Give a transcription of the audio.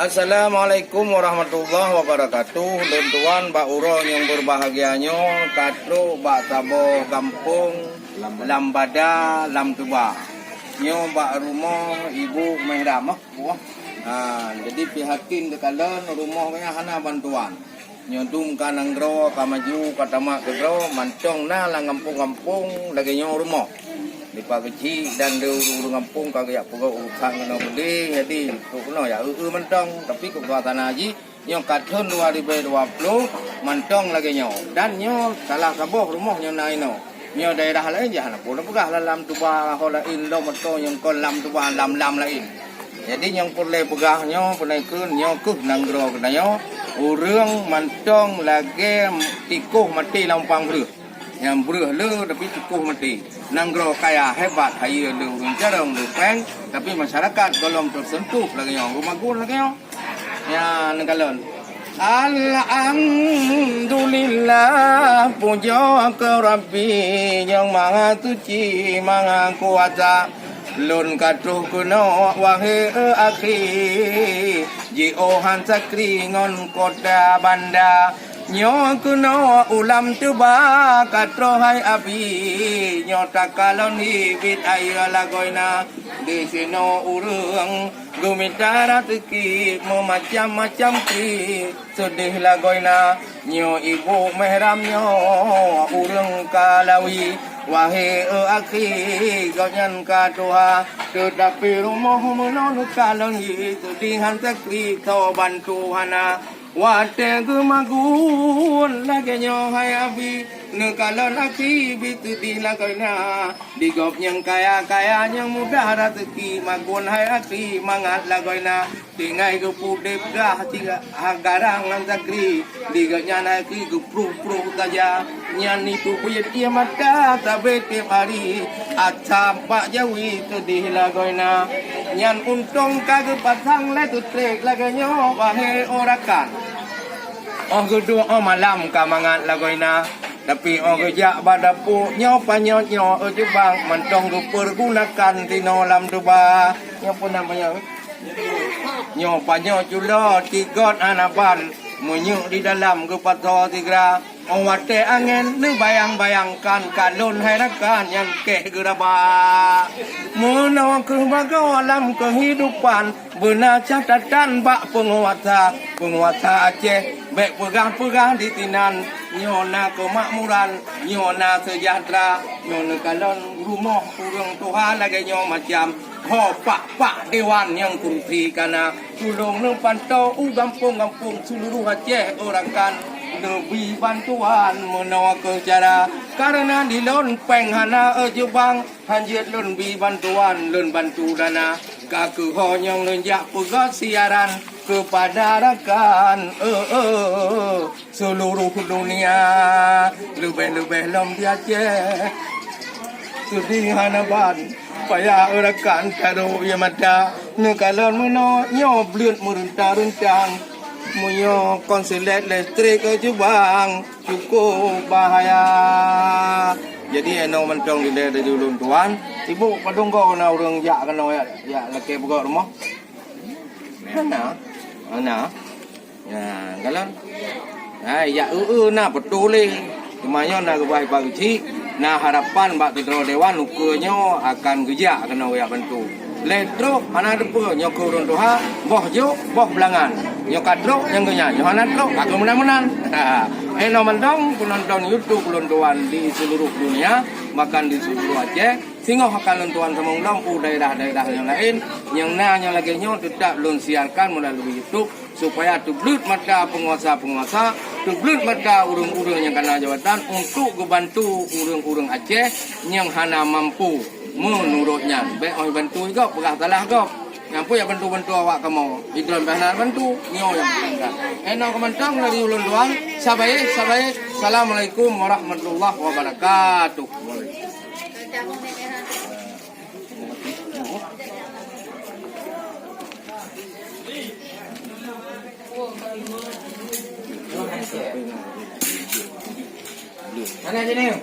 Assalamualaikum warahmatullahi wabarakatuh. Tuan-tuan, Mbak Uro yang berbahagianya, Katro, Mbak Tabo, Kampung, Lambada, Lamtuba. Nyo Mbak rumah Ibu Mehramah. Jadi pihatin ke kalian rumahnya hana bantuan. Nyo dum kanang gro, kamaju, katamak gro, mancong na lang kampung-kampung, lagi nyo rumah. Di pagi dan di urung kampung kagak pegau urusan kena beli jadi tu kena ya mentong tapi kekuatan haji yang kadon 2020 mentong lagi nyo dan nyo salah saboh rumah nyo naino nyo daerah lain jangan pun pegah dalam tuba hola indo mentong yang kolam tuba lam lain jadi yang boleh pegah nyo boleh kun nyo kuh nanggro kena nyo urung mentong lagi tikuh mati lampang beruh yang beruh le tapi tikuh mati nanggro kaya hebat kaya le urang jarang le peng tapi masyarakat belum tersentuh lagi yang rumah gun lagi yang ya negalon alhamdulillah puja ke Rabbi yang maha suci maha kuasa lun katuh kuno wahai akhi jiohan sakri ngon kota banda nyo kuno ulam tuba katro hai abi nyo takalon hibit ayo lagoina di sino urung gumitara teki mo macam-macam ki sedih lagoina nyo ibu mehram nyo urung kalawi wahai akhi gonyan katuha tetapi rumah menon kalon itu dihan sakri kau bantu hana wate gumagun lagi nyo hai abi nekalon aki bitu dilakona digop yang kaya yang mudah rezeki magun hai aki mangat lagoina tingai gupudep dah tiga garang nan sakri diganya aki gupru saja nyan itu punya dia mata tabe tiap hari acam pak jawi tu dilagoina nyan untung kagak pasang le tu trek lagi nyo wahai orakan oh kedua malam kamangan lagoina tapi kerja badapu nyo panyot nyo jebang mentong dipergunakan tino lam tuba nyo pun namanya nyo panyot julo tigot anaban munyuk di dalam kepato tigra wate angin ni bayang-bayangkan kalun herakan yang kek geraba menawa kebaga alam kehidupan benar catatan bak penguasa Aceh baik pegang-pegang di tinan nyona kemakmuran nyona sejahtera nyona kalon rumah urang Tuhan lagi nyo macam pak dewan yang kursi kana tulung ne pantau gampung-gampung seluruh Aceh orakan lebih bantuan menawa ke cara karena di lon peng hana jebang hanjit lon bi bantuan lon bantu dana kaku honyong lenjak pegat siaran kepada rakan seluruh dunia lebih lom di Aceh sedih hanaban payah rakan karo ya mata nekalon meno nyo blut meruntang-runtang munyo konsulat listrik ke Jubang cukup bahaya jadi eno mentong di daerah dulun tuan ibu padung kau na urang ya kana ya laki buka rumah mana ya galan ya na betul kemanyo na kebai pagi na harapan bak tidro dewan ukurnya akan kerja kena ya bantu letro mana depo nyoko urang tuha boh jo boh belangan nyokadro yang genya Yohanadro aku menang-menang eno mentong penonton YouTube lontuan di seluruh dunia bahkan di seluruh Aceh singoh akan lontuan semua daerah-daerah yang lain yang nanya lagi nyo tetap lon siarkan melalui YouTube supaya tublut mata penguasa tublut mata urang-urang yang kena jawatan untuk membantu urang-urang Aceh yang hana mampu menurutnya baik oi bantu juga pegah salah kau Nyampu ya bantu-bantu awak kamu. Idron bahnar bantu nyo yang bangga. Eno kemantang dari ulun doang. Sabai. Assalamualaikum warahmatullahi wabarakatuh. Mana sini?